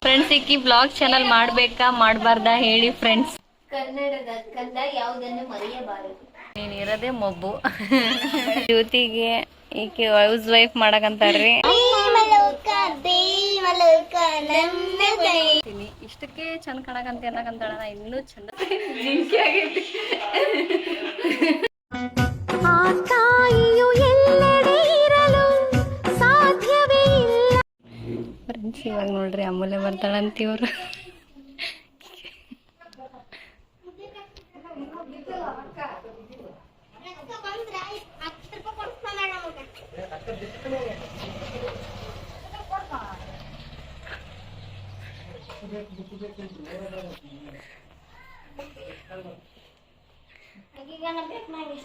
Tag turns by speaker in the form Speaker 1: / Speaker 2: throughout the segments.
Speaker 1: Friends ಈಕಿ blog channel ಮಾಡ್ಬೇಕಾ ಮಾಡಬಾರ್ದಾ ಹೇಳಿ ಫ್ರೆಂಡ್ಸ್.
Speaker 2: ಕನ್ನಡದ ಕಂದ ಯಾವುದನ್ನು ಮರೆಯಬಾರದು.
Speaker 1: ನೀನ್ ಇರೋದೇ ಮೊಬ್ಬು. ಜ್ಯೋತಿಗೆ ಈಕೆ ಹೌಸ್ ವೈಫ್ ಮಾಡಕಂತಾರ್ರಿ. ಇಷ್ಟಕ್ಕೆ ಚಂದ ಕಾಣಕಂತ ಅನ್ನಕಂತಾಳ, ಇನ್ನೂ ಚಂದ ಜಿಂಕಿ ಆಗೈತಿ. ಫ್ರೆಂಡ್ಸ್ ಇವಾಗ ನೋಡ್ರಿ ಅಮೂಲ್ಯ ಬರ್ತಾಳಂತಿವ್ರು.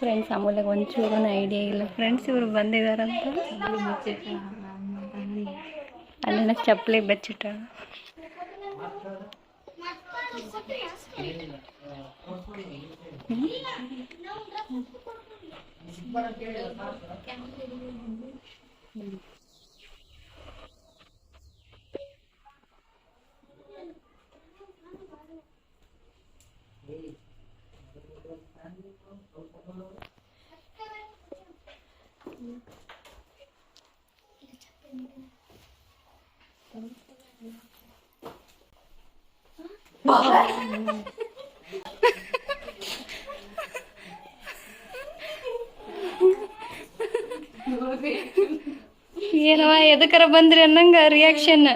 Speaker 1: ಫ್ರೆಂಡ್ಸ್ ಅಮೂಲ್ಯಗೆ ಒಂಚೂರು ಐಡಿಯಾ ಇಲ್ಲ ಫ್ರೆಂಡ್ಸ್, ಇವ್ರು ಬಂದಿದಾರಂತ. ಅಲ್ಲಿನ ಚಪ್ಪಲಿ ಬೆಚ್ಚಿಟ್ಟ. ಏನವ ಎದಕ್ಕರ ಬಂದ್ರಿ ಅನ್ನಂಗ ರಿಯಾಕ್ಷನ್.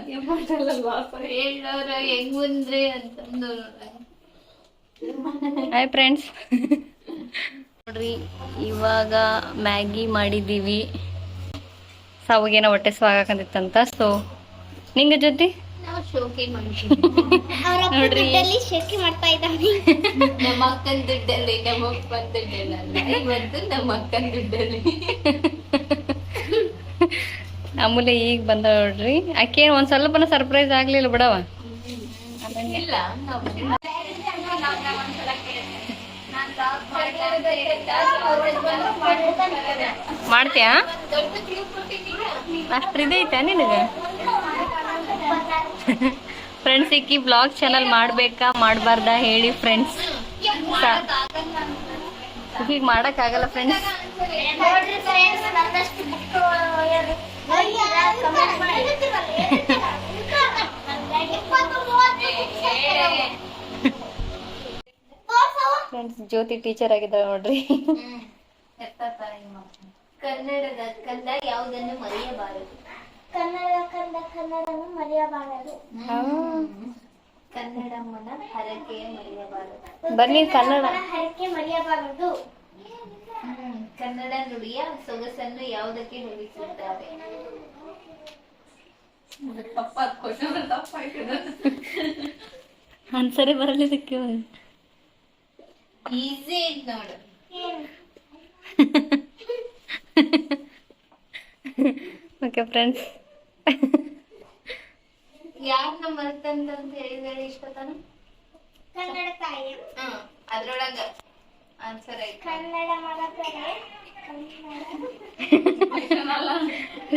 Speaker 2: ಹೇಳೋರ ಹೆಂಗ್ ಬಂದ್ರಿ ಅಂತಂದು.
Speaker 1: ಹಾಯ್ ಫ್ರೆಂಡ್ಸ್, ನೋಡ್ರಿ ಇವಾಗ ಮ್ಯಾಗಿ ಮಾಡಿದ್ದೀವಿ. ಸಾವಾಗೇನೋ ಹೊಟ್ಟೆ ಸ್ವಾಗಕಂತಿತ್ತಂತ. ಸೊ ನಿಂಗ ಜೊತೆ
Speaker 2: ನಾವು ಶೋಕಿ
Speaker 1: ನೋಡ್ರಿ
Speaker 2: ಶೋಕಿ ಮಾಡ್ತಾ ಇದ್ದಾವೆ. ನಮ್ಮ ಅಕ್ಕನ ದುಡ್ಡಲ್ಲಿ, ನಮ್ಮ ಅಪ್ಪನ ದುಡ್ಡಲ್ಲ, ಇವತ್ತು ನಮ್ಮ ಅಕ್ಕನ ದುಡ್ಡಲ್ಲಿ.
Speaker 1: ಅಮೂಲ್ಯ ಈಗ ಬಂದ ನೋಡ್ರಿ. ಆಕೆ ಒಂದ್ ಸ್ವಲ್ಪನ ಸರ್ಪ್ರೈಸ್ ಆಗ್ಲಿಲ್ಲ ಬಿಡವ.
Speaker 2: ಇಲ್ಲ
Speaker 1: ಮಾಡ್ತೀಯಾ? ಅಷ್ಟ್ರ ಇದೈತ ನಿನಗೆ? ಫ್ರೆಂಡ್ಸ್ ಈಕಿ ಬ್ಲಾಗ್ ಚಾನಲ್ ಮಾಡ್ಬೇಕಾ ಮಾಡಬಾರ್ದಾ ಹೇಳಿ ಫ್ರೆಂಡ್ಸ್. ಈಗ ಮಾಡಕ್ ಆಗಲ್ಲ ಫ್ರೆಂಡ್ಸ್. ಫ್ರೆಂಡ್ಸ್ ಜ್ಯೋತಿ ಟೀಚರ್ ಆಗಿದ್ದಾಳೆ ನೋಡ್ರಿ.
Speaker 2: ಕನ್ನಡದ ಕಂದ ಯಾವುದನ್ನು ಮರೆಯಬಾರದು. ಕನ್ನಡವನ್ನು ಮರೆಯಬಾರದು. ಕನ್ನಡಮ್ಮನ ಹರಕೆಯ ಮರೆಯಬಾರದು.
Speaker 1: ಬನ್ನಿ ಕನ್ನಡ
Speaker 2: ಹರಕೆ ಮರೆಯಬಾರದು. ಕನ್ನಡ ನುಡಿಯ ಸೊಗಸನ್ನು ಯಾವುದಕ್ಕೆ ಹೋಲಿಸುತ್ತಾರೆ?
Speaker 1: ಆನ್ಸರೇ ಬರಲಿದ್ದಕ್ಕೆ
Speaker 2: ಈಸಿ ಐತ್ ನೋಡು.
Speaker 1: ಓಕೆ ಫ್ರೆಂಡ್ಸ್,
Speaker 2: ಯಾರನ್ನ ಮರ್ತಂತ ಹೇಳಿದ್ರೆ ಇಷ್ಟತಾನ? ಕನ್ನಡ ತಾಯಿ. ಅದ್ರೊಳಗ ಆನ್ಸರ್ ಐತಿ. ಕನ್ನಡ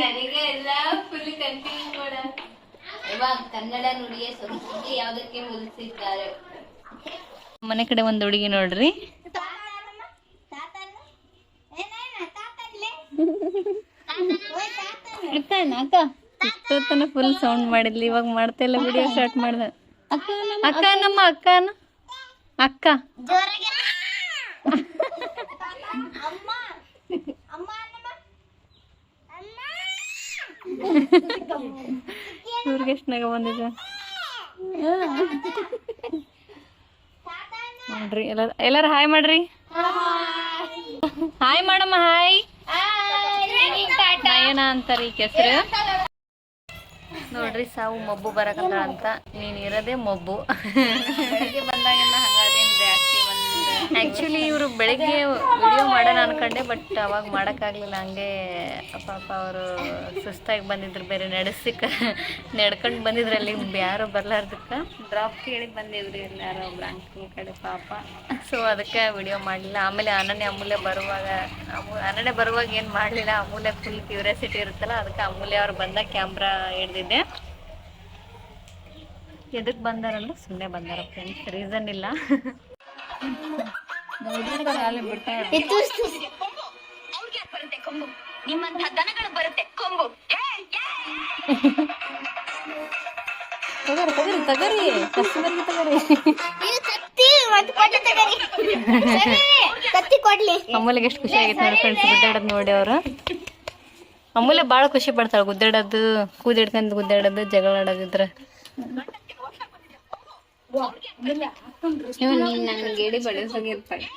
Speaker 2: ನನಗೆ ಎಲ್ಲ ಫುಲ್ ಕನ್ಫ್ಯೂಸ್ ಮಾಡ. ಇವಾಗ ಕನ್ನಡ ನುಡಿಯ ಸೊಗಸಿಗೆ ಯಾವುದಕ್ಕೆ ಹೋಲಿಸಿದ್ದಾರೆ?
Speaker 1: ಮನೆ ಕಡೆ ಒಂದ್ ಹುಡುಗಿ ನೋಡ್ರಿ. ಇಷ್ಟೊತ್ತನ ಫುಲ್ ಸೌಂಡ್ ಮಾಡಿದ್ಲಿ, ಇವಾಗ ಮಾಡ್ತಾ ಇಲ್ಲ. ವಿಡಿಯೋ ಸ್ಟಾರ್ಟ್ ಮಾಡ್ದ. ಅಕ್ಕ ನಮ್ಮ ಅಕ್ಕನ ಅಕ್ಕ ಇವ್ರಿಗೆ ಎಷ್ಟು ನಗ ಬಂದಿದೆ ನೋಡ್ರಿ. ಎಲ್ಲಾರು ಹಾಯ್ ಮಾಡ್ರಿ. ಹಾಯ್ ಮಾಡಮ್ಮ. ಹಾಯ್ ನಯನ ಅಂತಾರ ಈ ಹೆಸರು. ನೋಡ್ರಿ ಸಾವು ಮಬ್ಬು ಬರಕಂತ ಅಂತ. ನೀನ್ ಇರೋದೇ ಮಬ್ಬು. ಬಂದಾಗಿಂದ ಹಂಗಾದೇನ್ರಿ ಆಕ್ಚುಲಿ ಇವರು ಬೆಳಗ್ಗೆ ವಿಡಿಯೋ ಮಾಡೋಣ ಅನ್ಕೊಂಡೆ, ಬಟ್ ಅವಾಗ ಮಾಡೋಕ್ಕಾಗಲಿಲ್ಲ. ಹಂಗೆ ಪಾಪ ಅವರು ಸುಸ್ತಾಗಿ ಬಂದಿದ್ರು, ಬೇರೆ ನಡ್ಕೊಂಡು ಬಂದಿದ್ರು. ಅಲ್ಲಿ ಯಾರೋ ಬರ್ಲಾರ್ದಕ್ಕೆ ಡ್ರಾಪ್ ಕೇಳಿ ಬಂದಿವ್ರಿ ಎಲ್ಲಾರೋ ಒಬ್ರು ಅಂಕಲ್ ಕಡೆ ಪಾಪ. ಸೊ ಅದಕ್ಕೆ ವಿಡಿಯೋ ಮಾಡಲಿಲ್ಲ. ಆಮೇಲೆ ಅಮೂಲ್ಯ ಬರುವಾಗ ಏನು ಮಾಡಲಿಲ್ಲ. ಅಮೂಲ್ಯ ಫುಲ್ ಕ್ಯೂರಿಯಾಸಿಟಿ ಇರುತ್ತಲ್ಲ, ಅದಕ್ಕೆ ಅಮೂಲ್ಯ ಅವ್ರು ಬಂದಾಗ ಕ್ಯಾಮ್ರಾ ಹಿಡ್ದಿದ್ದೆ. ಎದಕ್ಕೆ ಬಂದಾರಂದ್ರೆ ಸುಮ್ಮನೆ ಬಂದಾರ ಫ್ರೆಂಡ್ಸ್, ರೀಸನ್ ಇಲ್ಲ. ತಗರಿ ಕಸ್ಟಮರ್ಗೆ ತಗರಿ. ಅಮೂಲ್ಯಗೆ ಎಷ್ಟು ಖುಷಿ ಆಗೈತೆ ನೋಡಿ ಫ್ರೆಂಡ್ಸ್ ಗುದ್ದಾಡೋದು ನೋಡಿ. ಅವರು ಅಮೂಲ್ಯ ಭಾಳ ಖುಷಿ ಪಡ್ತಾಳೆ ಗುದ್ದಾಡೋದು, ಕೂದಿಡ್ಕೊಂಡು ಗುದ್ದಾಡೋದು, ಜಗಳ ಆಡೋದಿದ್ರೆ.
Speaker 2: ನನ್ನ ಗೆಡಿ ಬಡಿಸೋಗಿರ್ತಾಳೆ.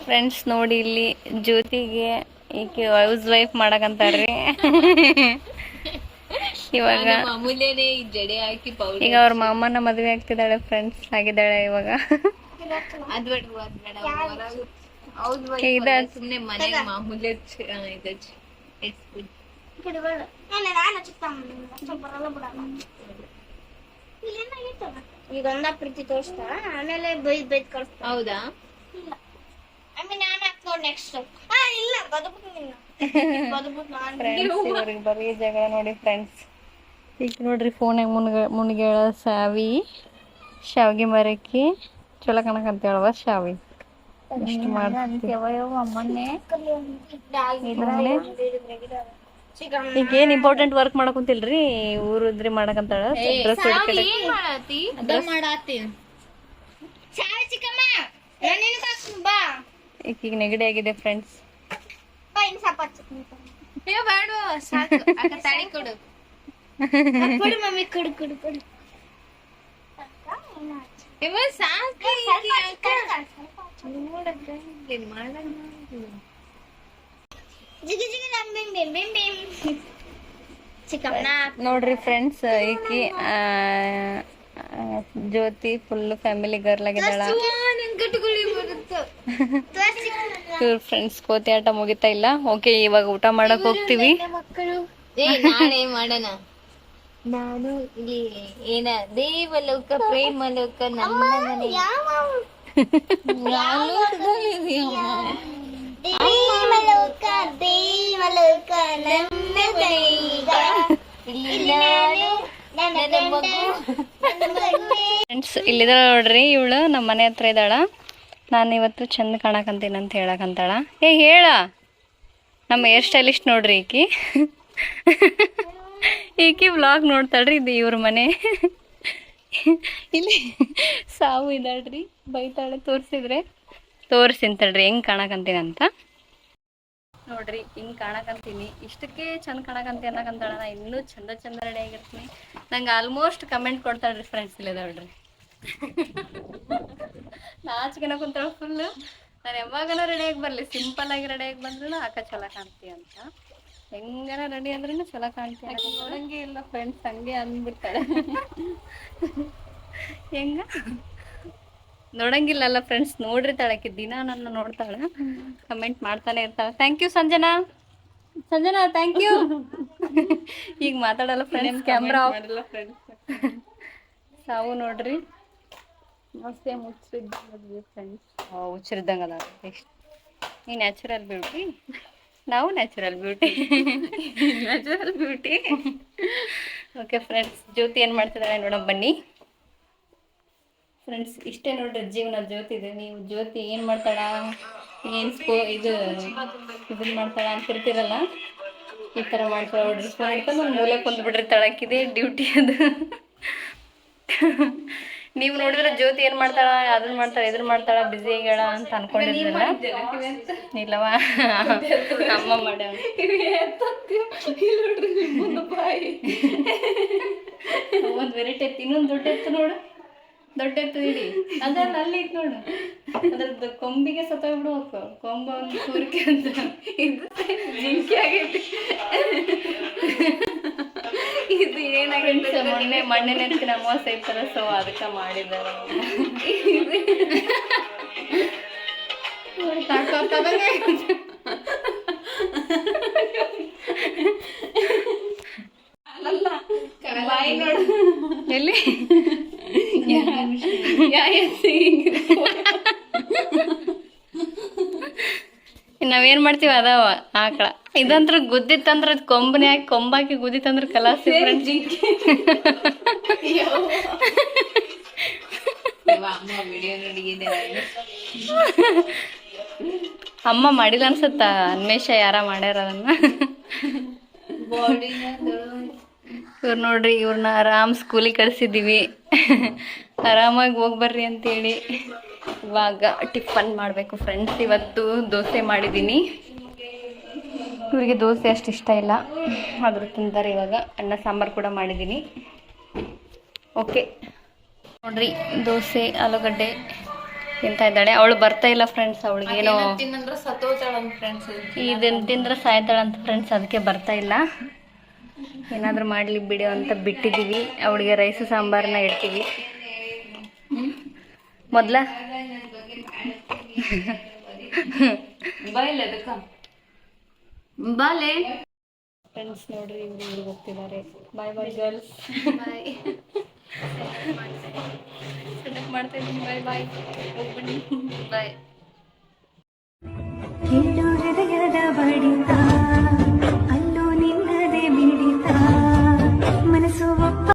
Speaker 1: ಫ್ರೆಂಡ್ಸ್ ನೋಡಿ ಇಲ್ಲಿ ಜ್ಯೋತಿಗೆ ಈಕೆ ಹೌಸ್ ವೈಫ್ ಮಾಡಕಂತಾರ್ರಿ. ಇವಾಗ
Speaker 2: ಮಾಮೂಲಿಯೇ ಜಡೆ ಹಾಕಿ
Speaker 1: ಈಗ ಅವ್ರ ಮಾಮನ ಮದುವೆ ಆಗ್ತಿದ್ದಾಳೆ ಫ್ರೆಂಡ್ಸ್, ಆಗಿದ್ದಾಳೆ ಇವಾಗ.
Speaker 2: ಸುಮ್ನೆ ಮನೆಗೆ ಮಾಮೂಲಿ
Speaker 3: ಈಗ ಒಂದ ಪ್ರೀತಿ ತೋರಿಸ್ತಾ ಆಮೇಲೆ ಬೈದ್ ಕಳಿಸ್ತಾ.
Speaker 2: ಹೌದಾ?
Speaker 3: ಆಮೇಲೆ ನಾನು ಹಾಕ್ತೋಡ್ ನೆಕ್ಸ್ಟ್. ಇಲ್ಲ ಬದುಕ್ತೀನಿ
Speaker 1: ಇವ್ರಿಗೆ ಬರೀ ಜಗಳ ನೋಡಿ ಫ್ರೆಂಡ್ಸ್. ಈಗ ನೋಡ್ರಿ ಫೋನಾಗ ಮುನ್ಗೇಳ ಶಾವಿ, ಶಾವಿಗೆ ಮರಕ್ಕಿ ಚಲೋ ಕಣಕಂತ ಹೇಳುವ ಶಾವಿ ಎಷ್ಟು ಮಾಡ್ತೀವಿ. ಈಗ ಏನ್ ಇಂಪಾರ್ಟೆಂಟ್ ವರ್ಕ್ ಮಾಡಕುಂತಿಲ್ರಿ, ಊರದ್ರಿ ಮಾಡಕಂತಾಳ. ಡ್ರೆಸ್ ಈಗ ನೆಗಡಿ ಆಗಿದೆ ಫ್ರೆಂಡ್ಸ್.
Speaker 3: ಮಮ್ಮಿ ಕೊಡು ಕೊಡು ಕೊಡು.
Speaker 1: ನೋಡ್ರಿ ಫ್ರೆಂಡ್ಸ್, ಈಕಿ ಜ್ಯೋತಿ ಫುಲ್ ಫ್ಯಾಮಿಲಿ ಗರ್ಲ್ ಆಗಿದ್ದಾಳ. ಫ್ರೆಂಡ್ಸ್ ಕೋತಿ ಆಟ ಮುಗಿತಾ ಇಲ್ಲ. ಓಕೆ, ಇವಾಗ ಊಟ ಮಾಡಕ್ ಹೋಗ್ತೀವಿ.
Speaker 2: ನಾಳೆ ಮಾಡೋಣ. ನಾನು ಇಲ್ಲಿ ಏನ ದೇವಲೋಕ ಪ್ರೇಮಲೋಕ ನಮ್ಮ ಮನೆ.
Speaker 1: ಫ್ರೆಂಡ್ಸ್ ಇಲ್ಲಿದಾಳ ನೋಡ್ರಿ, ಇವಳು ನಮ್ಮ ಮನೆ ಹತ್ರ ಇದ್ದಾಳ. ನಾನು ಇವತ್ತು ಚಂದ ಕಾಣಕಂತೀನಿ ಅಂತ ಹೇಳಕಂತಾಳ. ಹೇಳ, ನಮ್ಮ ಹೇರ್ ಸ್ಟೈಲಿಸ್ಟ್ ನೋಡ್ರಿ ಈಕಿ. ಈಕಿ ವ್ಲಾಗ್ ನೋಡ್ತಾಳ್ರಿ. ಇದು ಇವ್ರ ಮನೆ. ಇಲ್ಲಿ ಸಾವು ಇದ್ದಾಳ್ರಿ, ಬೈತಾಳೆ ತೋರಿಸಿಂತಳ್ರಿ ಹೆಂಗ್ ಕಾಣಕಂತೀನಿ ಅಂತ. ನೋಡ್ರಿ ಹಿಂಗ್ ಕಾಣಕಂತೀನಿ, ಇಷ್ಟಕ್ಕೆ ಚಂದ ಕಾಣಕಂತೀನಿ ಅನ್ನಕಂತಾಳ. ನಾ ಇನ್ನೂ ಚಂದ ರೆಡಿ ಆಗಿರ್ತೀನಿ. ನಂಗೆ ಆಲ್ಮೋಸ್ಟ್ ಕಮೆಂಟ್ ಕೊಡ್ತಾಳ್ರಿ ಫ್ರೆಂಡ್ಸ್. ಇಲ್ಲದಾಳ್ರಿ ನಾಚಿಕೆನ ಕುಂತಾಳ ಫುಲ್. ನಾನು ಯಾವಾಗನ ರೆಡಿಯಾಗಿ ಬರಲಿ, ಸಿಂಪಲ್ ಆಗಿ ರೆಡಿಯಾಗಿ ಬಂದ್ರೂ ಅಕ್ಕ ಚಲೋ ಕಾಣ್ತೀವಿ ಅಂತ. ಹೆಂಗನ ರೆಡಿ ಅಂದ್ರೂ ಚಲೋ ಕಾಣ್ತೀವಿ. ನೋಡಂಗೆ ಇಲ್ಲ ಫ್ರೆಂಡ್ಸ್, ಹಂಗೆ ಅಂದ್ಬಿಡ್ತಾಳೆ. ಹೆಂಗ ನೋಡಂಗಿಲ್ಲಲ್ಲ ಫ್ರೆಂಡ್ಸ್, ನೋಡಿರ್ತಾಳಕ್ಕೆ ದಿನ ನನ್ನ ನೋಡ್ತಾಳೆ, ಕಮೆಂಟ್ ಮಾಡ್ತಾನೆ ಇರ್ತಾಳೆ. Thank you Sanjana, thank you. ಈಗ ಮಾತಾಡಲ್ಲ ಫ್ರೆಂಡ್ಸ್, ಕ್ಯಾಮ್ರಾ ಸಾವು ನೋಡ್ರಿ ಸೇಮ್ ಹುಚ್ಚರಿದ್ದಂಗೆ ಫ್ರೆಂಡ್ಸ್. ಹುಚ್ಚರಿದ್ದಂಗೆ ಅದ. ನೆಕ್ಸ್ಟ್ ಈ ನ್ಯಾಚುರಲ್ ಬ್ಯೂಟಿ, ನಾವು ನ್ಯಾಚುರಲ್ ಬ್ಯೂಟಿ. ಓಕೆ ಫ್ರೆಂಡ್ಸ್, ಜ್ಯೋತಿ ಏನು ಮಾಡ್ತಿದ್ದಾಳೆ ನೋಡೋಣ ಬನ್ನಿ ಫ್ರೆಂಡ್ಸ್. ಇಷ್ಟೇ ನೋಡ್ರಿ ಜೀವನ ಜ್ಯೋತಿದೆ. ನೀವು ಜ್ಯೋತಿ ಏನು ಮಾಡ್ತಾಳ, ಏನು ಇದನ್ನ ಮಾಡ್ತಾಳ ಅಂತಿರ್ತೀರಲ್ಲ, ಈ ಥರ ಮಾಡ್ತಾಳೆ ನೋಡ್ರಿ. ಫೋನ್ ಹಿಡ್ಕೊಂಡು ಒಂದು ಮೂಲೆ ಕುಂದ್ಬಿಡ್ರಿ, ತಳಕಿದೆ ಡ್ಯೂಟಿ ಅದು. ನೀವು ನೋಡಿದ್ರೆ ಜ್ಯೋತಿ ಏನು ಮಾಡ್ತಾಳ, ಅದನ್ನ ಮಾಡ್ತಾಳೆ, ಇದನ್ನ ಮಾಡ್ತಾಳ, ಬ್ಯುಸಿ ಆಗ್ಯಾಳ ಅಂತ ಅನ್ಕೊಂಡಿದ್ರಲ್ಲ. ಇಲ್ಲವಾ, ಅಮ್ಮ ಮಾಡ್ಯಾಳ. ಒಂದು ವೆರೈಟಿ ಎತ್ತು, ಇನ್ನೊಂದು ದೊಡ್ಡ ಎತ್ತು ನೋಡು, ದೊಡ್ಡ ಎತ್ತು ಇಡಿ. ಅದೆಲ್ಲ ಅಲ್ಲಿ ಇತ್ತು ನೋಡು, ಅದ್ರದ್ದು ಕೊಂಬಿಗೆ ಸತ್ತೋಗ್ಬಿಡ್ಬೇಕು. ಕೊಂಬ ಒಂದು ಕೂರಿಕೆ ಅಂತ ಇದು ಜಿಂಕಿ ಆಗೈತಿ. ಇದು ಏನಾಗೈತೆ, ಮಣ್ಣಿನ ಎತ್ತಿನ ಅಮಾವಾಸ್ಯೆ ಇರ್ತಾರ, ಸೊ ಅದಕ್ಕೆ ಮಾಡಿದ್ದಾರೆ. ಎಲ್ಲಿ ನಾವೇನ್ ಮಾಡ್ತೀವಿ ಅದಾವ ಆಕಳ ಇದಂತ್ರ ಗುದ್ದಿತ್ತಂದ್ರ ಕೊಂಬನೇ ಹಾಕಿ ಕೊಂಬಾಕಿ ಗುದ್ದಿತ್ತಂದ್ರ ಕಲಾಸಿ ಫ್ರೆಂಡ್ಸ್. ಅಮ್ಮ ಮಾಡಿಲ್ಲ ಅನ್ಸತ್ತ, ಅನ್ವೇಷ ಯಾರ ಮಾಡ್ಯಾರ ಅದನ್ನ. ಇವ್ರು ನೋಡ್ರಿ, ಇವ್ರನ್ನ ಆರಾಮ್ ಸ್ಕೂಲಿಗೆ ಕಳ್ಸಿದ್ದೀವಿ, ಆರಾಮಾಗಿ ಹೋಗ್ಬರ್ರಿ ಅಂತೇಳಿ. ಇವಾಗ ಟಿಫನ್ ಮಾಡಬೇಕು ಫ್ರೆಂಡ್ಸ್. ಇವತ್ತು ದೋಸೆ ಮಾಡಿದ್ದೀನಿ. ಇವ್ರಿಗೆ ದೋಸೆ ಅಷ್ಟು ಇಷ್ಟ ಇಲ್ಲ, ಆದರೂ ತಿಂತಾರೆ. ಇವಾಗ ಅನ್ನ ಸಾಂಬಾರು ಕೂಡ ಮಾಡಿದ್ದೀನಿ. ಓಕೆ ನೋಡ್ರಿ, ದೋಸೆ ಆಲೂಗಡ್ಡೆ ತಿಂತಾ ಇದ್ದಾಳೆ. ಅವಳು ಬರ್ತಾ ಇಲ್ಲ ಫ್ರೆಂಡ್ಸ್, ಅವಳಿಗೇನೋ ಇದನ್ನ ತಿಂದ್ರೆ ಸಾಯ್ತಾಳಂತ ಫ್ರೆಂಡ್ಸ್, ಅದಕ್ಕೆ ಬರ್ತಾ ಇಲ್ಲ. ಏನಾದರೂ ಮಾಡಲಿ ಬಿಡು ಅಂತ ಬಿಟ್ಟಿದ್ದೀವಿ. ಅವಳಿಗೆ ರೈಸು ಸಾಂಬಾರನ್ನ ಇಡ್ತೀವಿ ಮೊದಲ. ಬಾಲೆ ಫ್ರೆಂಡ್ಸ್ ನೋಡ್ರಿ, ಇವ್ರು ಹೋಗ್ತಿದ್ದಾರೆ. ಬಾಯ್ ಬಾಯ್ ಗರ್ಲ್ಸ್, ಬಾಯ್ ಮಾಡ್ತಾ ಇದ್ದೀನಿ. ಬಾಯ್ ಬಾಯ್, ಹೋಗ್ಬನ್ನಿ, ಬಾಯ್.